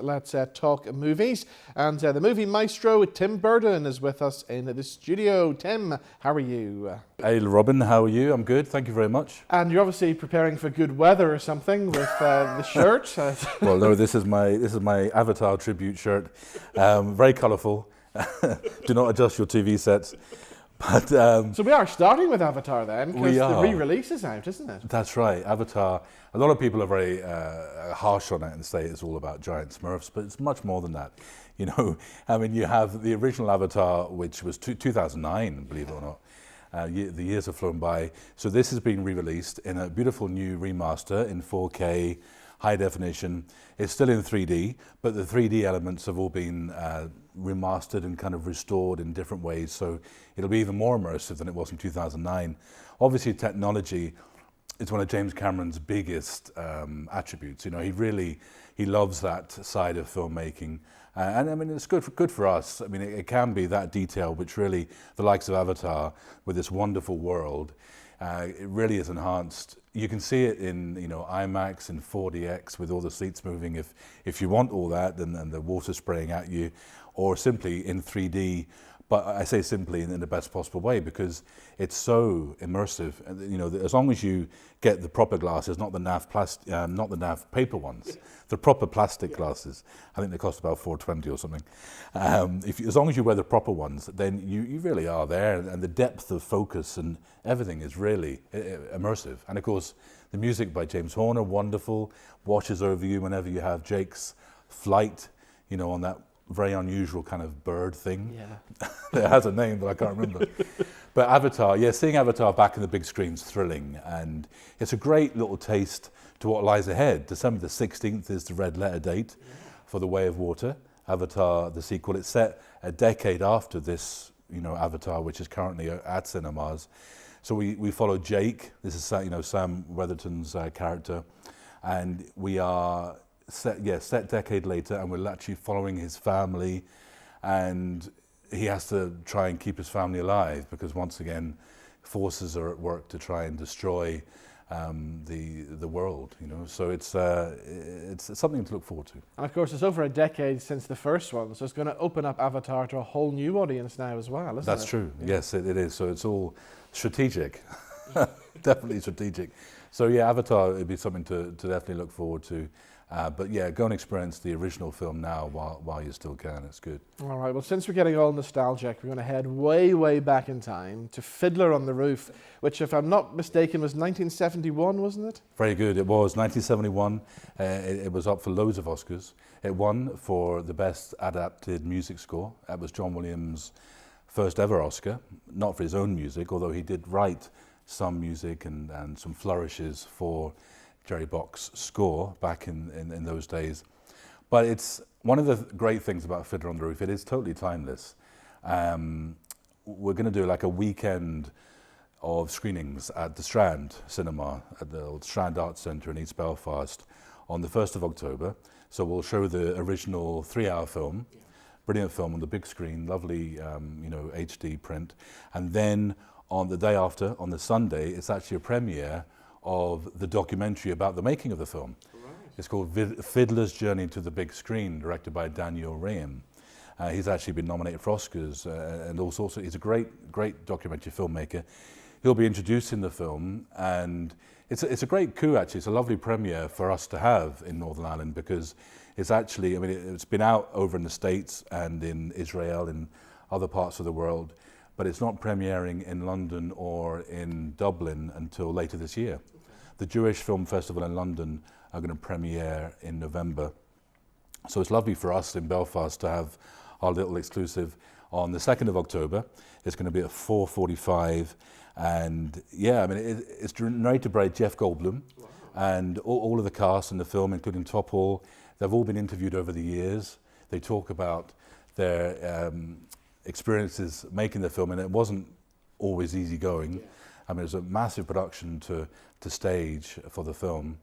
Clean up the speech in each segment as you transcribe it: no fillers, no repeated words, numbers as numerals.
Let's talk movies. And the movie maestro Tim Burton is with us in the studio. Tim, how are you? Hey Robin, how are you? I'm good, thank you very much. And you're obviously preparing for good weather or something with the shirt. Well, no, this is my Avatar tribute shirt. Very colourful. Do not adjust your TV sets. But so we are starting with Avatar then, because we are. The re-release is out, isn't it? That's right, Avatar. A lot of people are very harsh on it and say it's all about giant Smurfs, but it's much more than that. You know, I mean, you have the original Avatar, which was 2009, believe it or not. The years have flown by. So this has been re-released in a beautiful new remaster in 4K, high definition. It's still in 3D, but the 3D elements have all been remastered and kind of restored in different ways. So it'll be even more immersive than it was in 2009. Obviously, technology is one of James Cameron's biggest attributes. You know, he loves that side of filmmaking. And I mean, it's good for us. I mean, it can be that detail, which really, the likes of Avatar, with this wonderful world, it really is enhanced. You can see it in, you know, IMAX and 4DX with all the seats moving if you want all that, and the water spraying at you, or simply in 3D. But I say simply in the best possible way, because it's so immersive. You know, as long as you get the proper glasses, not the NAF paper ones, the proper plastic glasses. I think they cost about $4.20 or something. As long as you wear the proper ones, then you really are there, and the depth of focus and everything is really immersive. And of course, the music by James Horner, wonderful, washes over you whenever you have Jake's flight, you know, on that very unusual kind of bird thing. Yeah. It has a name, but I can't remember. But Avatar, yeah, seeing Avatar back in the big screen's thrilling, and it's a great little taste to what lies ahead. December the 16th is the red letter date for The Way of Water, Avatar, the sequel. It's set a decade after this, you know, Avatar, which is currently at cinemas. So we follow Jake. This is, you know, Sam Worthington's character, and we are set decade later, and we're actually following his family, and he has to try and keep his family alive, because once again, forces are at work to try and destroy the world, you know. So it's something to look forward to. And of course, it's over a decade since the first one, so it's going to open up Avatar to a whole new audience now as well, isn't it? That's true. Yeah. Yes, it is. So it's all strategic, definitely strategic. So yeah, Avatar would be something to definitely look forward to. But yeah, go and experience the original film now while you still can. It's good. All right, well, since we're getting all nostalgic, we're going to head way, way back in time to Fiddler on the Roof, which, if I'm not mistaken, was 1971, wasn't it? Very good. It was 1971. It was up for loads of Oscars. It won for the Best Adapted Music Score. That was John Williams' first ever Oscar, not for his own music, although he did write some music and some flourishes for Jerry Bock's score back in those days. But it's one of the great things about Fiddler on the Roof. It is totally timeless. We're going to do like a weekend of screenings at the Strand Cinema at the old Strand Arts Centre in East Belfast on the 1st of October. So we'll show the original 3-hour film, brilliant film on the big screen, lovely you know, HD print. And then on the day after, on the Sunday, it's actually a premiere of the documentary about the making of the film. Right. It's called Fiddler's Journey to the Big Screen, directed by Daniel Ryan. He's actually been nominated for Oscars and all sorts of, he's a great documentary filmmaker. He'll be introducing the film, and it's a great coup actually. It's a lovely premiere for us to have in Northern Ireland, because it's actually, I mean, it's been out over in the States and in Israel and other parts of the world, but it's not premiering in London or in Dublin until later this year. Okay. The Jewish Film Festival in London are going to premiere in November. So it's lovely for us in Belfast to have our little exclusive on the 2nd of October. It's going to be at 4:45, and yeah, I mean, it's narrated by Jeff Goldblum. Wow. And all of the cast in the film, including Top Hall, they've all been interviewed over the years. They talk about their experiences making the film, and it wasn't always easy going. Yeah. I mean, it was a massive production to stage for the film,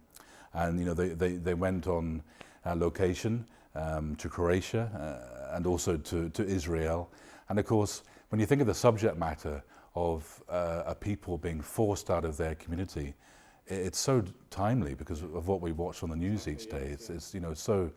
and you know, they went on location to Croatia and also to Israel. And of course, when you think of the subject matter of a people being forced out of their community, it's so timely because of what we watch on the news each day. It's you know, so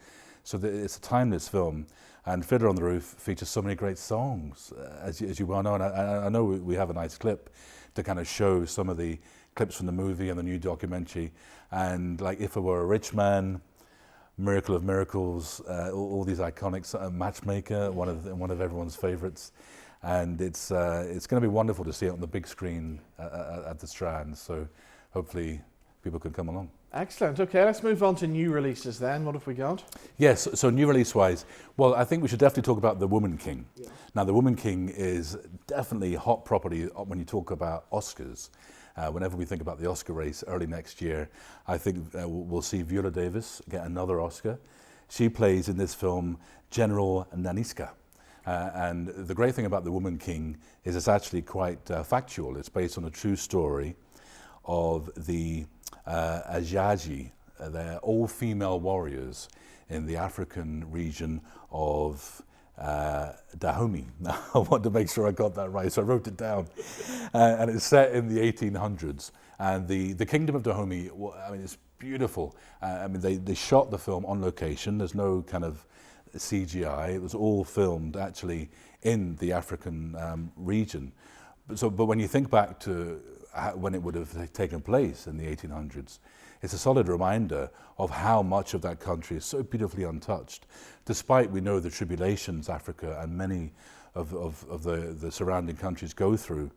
So it's a timeless film. And Fiddler on the Roof features so many great songs, as you well know. And I know we have a nice clip to kind of show some of the clips from the movie and the new documentary. And like If I Were a Rich Man, Miracle of Miracles, all these iconic, Matchmaker, one of everyone's favourites. And it's going to be wonderful to see it on the big screen at the Strand. So hopefully people can come along. Excellent. Okay, let's move on to new releases then. What have we got? Yes, so new release-wise, well, I think we should definitely talk about The Woman King. Yeah. Now, The Woman King is definitely hot property when you talk about Oscars. Whenever we think about the Oscar race early next year, I think we'll see Viola Davis get another Oscar. She plays in this film General Naniska. And the great thing about The Woman King is it's actually quite factual. It's based on a true story of the Ajaji. They're all-female warriors in the African region of Dahomey. Now, I want to make sure I got that right, so I wrote it down. And it's set in the 1800s. And the Kingdom of Dahomey, I mean, it's beautiful. I mean, they shot the film on location. There's no kind of CGI. It was all filmed actually in the African region. But when you think back to when it would have taken place in the 1800s, it's a solid reminder of how much of that country is so beautifully untouched, despite we know the tribulations Africa and many of the surrounding countries go through.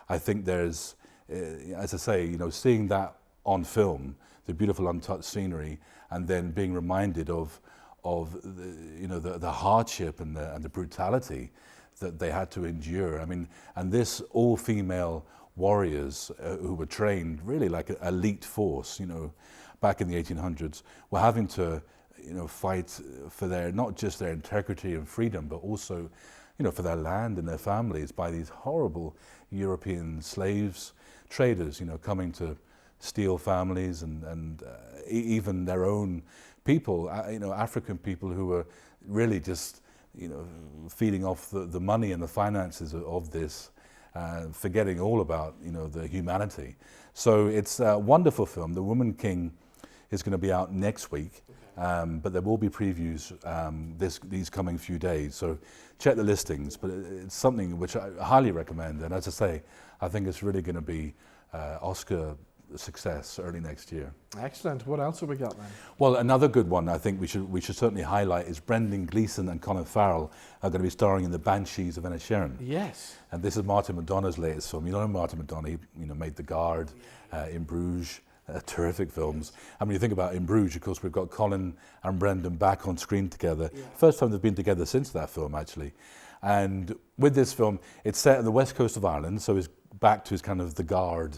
I think there's, as I say, you know, seeing that on film, the beautiful untouched scenery, and then being reminded of the hardship and the brutality that they had to endure. I mean, and this all-female warriors who were trained really like an elite force, you know, back in the 1800s, were having to, you know, fight for their, not just their integrity and freedom, but also, you know, for their land and their families by these horrible European slaves, traders, you know, coming to steal families and even their own people, you know, African people who were really just, you know, feeding off the money and the finances of this, forgetting all about, you know, the humanity. So it's a wonderful film. The Woman King is going to be out next week, but there will be previews these coming few days. So check the listings, but it's something which I highly recommend. And as I say, I think it's really going to be Oscar success early next year. Excellent. What else have we got then? Well, another good one I think we should certainly highlight is Brendan Gleeson and Colin Farrell are going to be starring in the Banshees of Inisherin. Yes. And this is Martin McDonagh's latest film. You know Martin McDonagh, he made The Guard, In Bruges, terrific films. And when you think about In Bruges, of course, we've got Colin and Brendan back on screen together. Yeah. First time they've been together since that film, actually. And with this film, it's set on the west coast of Ireland, so it's back to his kind of The Guard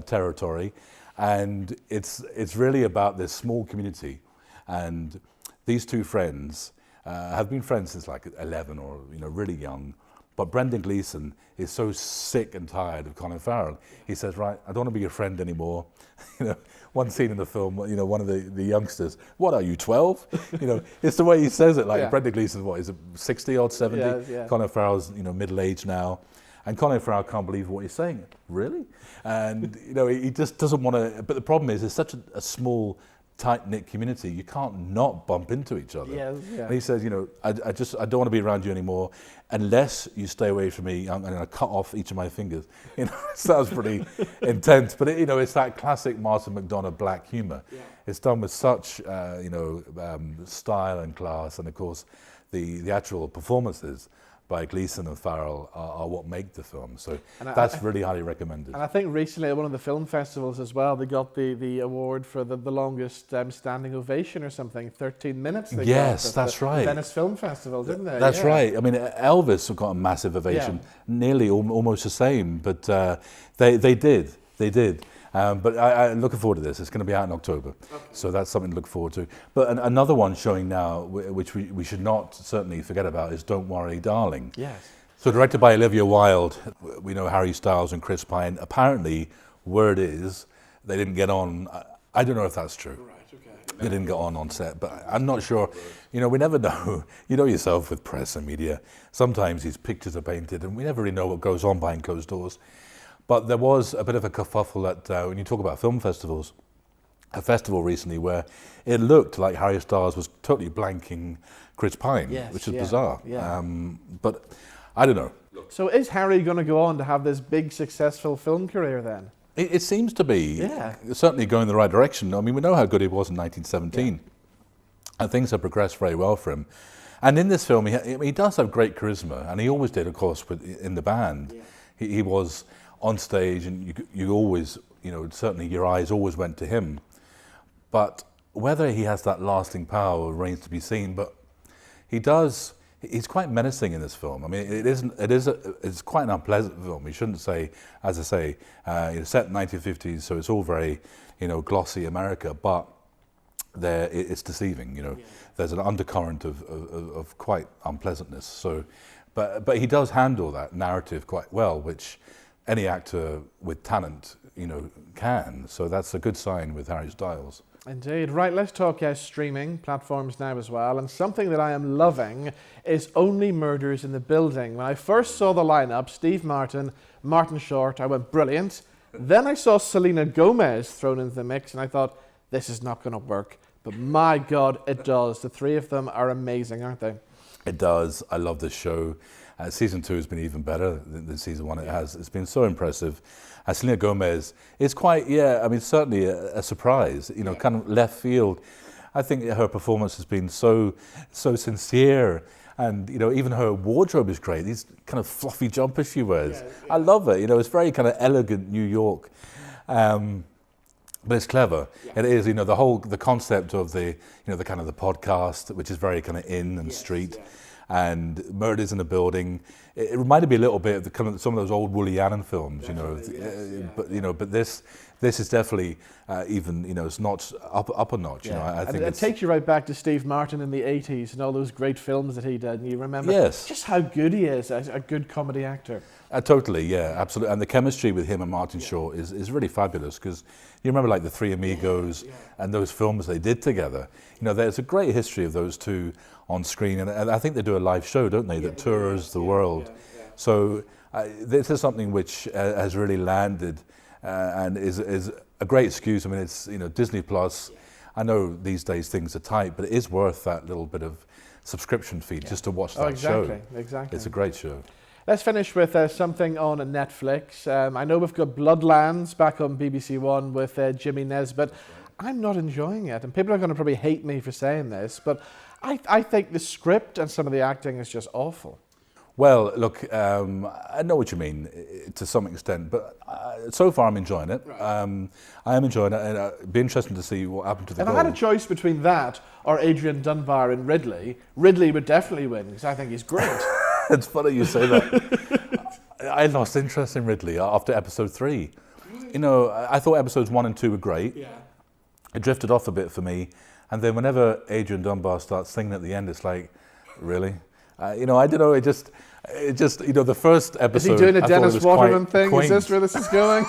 territory. And it's really about this small community. And these two friends have been friends since like 11 or, you know, really young. But Brendan Gleeson is so sick and tired of Colin Farrell. He says, right, I don't want to be your friend anymore. You know, one scene in the film, you know, one of the youngsters, what are you, 12? You know, it's the way he says it. Like Brendan Gleeson, what is it, 60 or 70? Yeah. Colin Farrell's, you know, middle-aged now. And Colin Farrell can't believe what he's saying. Really? And, you know, he just doesn't want to, but the problem is it's such a small, tight-knit community, you can't not bump into each other. Yeah. And he says, you know, I don't want to be around you anymore unless you stay away from me. I'm going to cut off each of my fingers. You know, it sounds pretty intense, but you know, it's that classic Martin McDonagh black humor. Yeah. It's done with such, style and class, and of course, the actual performances by Gleeson and Farrell are what make the film. So that's really highly recommended. And I think recently at one of the film festivals as well, they got the award for the longest standing ovation or something, 13 minutes. Yes, that's right. Venice Film Festival, didn't they? That's right. I mean, Elvis got a massive ovation, nearly almost the same, but they did. But I'm looking forward to this. It's going to be out in October, so that's something to look forward to. But another one showing now, which we should not certainly forget about, is Don't Worry, Darling. Yes. So directed by Olivia Wilde. We know Harry Styles and Chris Pine. Apparently, word is they didn't get on. I don't know if that's true. Right, okay. They didn't get on set, but I'm not sure. You know, we never know. You know yourself with press and media. Sometimes these pictures are painted, and we never really know what goes on behind closed doors. But there was a bit of a kerfuffle when you talk about film festivals, a festival recently where it looked like Harry Styles was totally blanking Chris Pine, Yes, which is yeah, bizarre. yeah. But I don't know. So is Harry going to go on to have this big, successful film career then? It seems to be Yeah. certainly going in the right direction. I mean, we know how good he was in 1917, and things have progressed very well for him. And in this film, he does have great charisma, and he always did, of course, in the band. Yeah. He was on stage, and you always, certainly your eyes always went to him. But whether he has that lasting power remains to be seen. But he does. He's quite menacing in this film. I mean, it's quite an unpleasant film. You shouldn't say, as I say, set in 1950s, so it's all very, glossy America, but it's deceiving. There's an undercurrent of quite unpleasantness. So, but he does handle that narrative quite well, which any actor with talent, can. So that's a good sign with Harry Styles. Indeed. Right, let's talk streaming platforms now as well. And something that I am loving is Only Murders in the Building. When I first saw the lineup, Steve Martin, Martin Short, I went, brilliant. Then I saw Selena Gomez thrown into the mix, and I thought, this is not going to work. But my God, it does. The three of them are amazing, aren't they? It does. I love this show. Season 2 has been even better than season 1. It's been so impressive. Selena Gomez is quite, certainly a surprise, kind of left field. I think her performance has been so sincere, and even her wardrobe is great. These kind of fluffy jumpers she wears, I love it. It's very kind of elegant New York, but it's clever. It is, the concept of the kind of the podcast, which is very kind of in and street. And Murders in the Building. It reminded me a little bit of kind of some of those old Woody Allen films, But this is definitely even, it's notched up a notch. I think it takes you right back to Steve Martin in the 80s and all those great films that he did. And you remember just how good he is as a good comedy actor. Totally, yeah, absolutely. And the chemistry with him and Martin Short is really fabulous, because you remember like the Three Amigos and those films they did together. There's a great history of those two on screen, and I think they do a live show, don't they, that tours the world. So this is something which has really landed and is a great excuse. I mean, it's Disney Plus. I know these days things are tight, but it is worth that little bit of subscription fee just to watch that show. Exactly. It's a great show. Let's finish with something on Netflix. I know we've got Bloodlands back on BBC One with Jimmy Nesbitt. I'm not enjoying it, and people are going to probably hate me for saying this, but I think the script and some of the acting is just awful. Well, look, I know what you mean to some extent, but so far I'm enjoying it. Right. I am enjoying it, and it'd be interesting to see what happened to the goal. If I had a choice between that or Adrian Dunbar and Ridley would definitely win, because I think he's great. It's funny you say that. I lost interest in Ridley after episode 3. I thought episodes 1 and 2 were great. Yeah. It drifted off a bit for me, and then whenever Adrian Dunbar starts singing at the end, it's like, really? I don't know. It just, the first episode. Is he doing a Dennis Waterman thing? Quaint. Is this where this is going?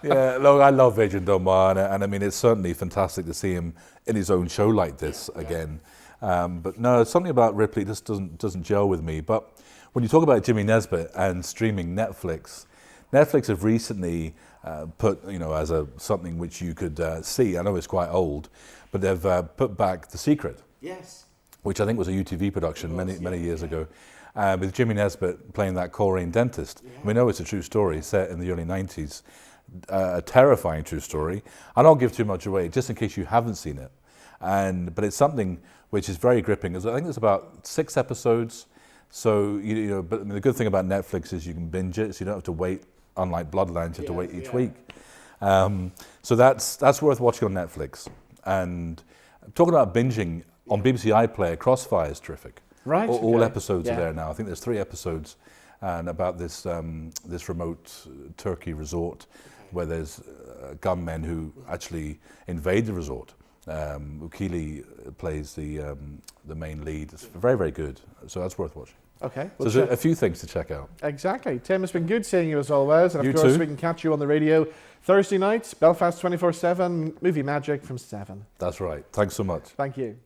yeah. Look, I love Adrian Dunbar, and I mean, it's certainly fantastic to see him in his own show like this again. But no, something about Ripley just doesn't gel with me. But when you talk about Jimmy Nesbitt and streaming Netflix have recently put, as something which you could see. I know it's quite old, but they've put back The Secret. Yes. Which I think was a UTV production many years ago, with Jimmy Nesbitt playing that Coleraine dentist. Yeah. We know it's a true story set in the early 90s, a terrifying true story. I don't give too much away, just in case you haven't seen it. But it's something which is very gripping. I think there's about 6 episodes. So but the good thing about Netflix is you can binge it, so you don't have to wait. Unlike Bloodlands, you have to wait each week. So that's worth watching on Netflix. And talking about binging, on BBC iPlayer, Crossfire is terrific. Right. All episodes are there now. I think there's 3 episodes, and about this this remote Turkey resort where there's gunmen who actually invade the resort. Ukili plays the main lead. It's very, very good. So that's worth watching. Okay. So there's a few things to check out. Exactly. Tim, it's been good seeing you as always. And of course, we can catch you on the radio Thursday nights, Belfast 24/7, Movie Magic from 7. That's right. Thanks so much. Thank you.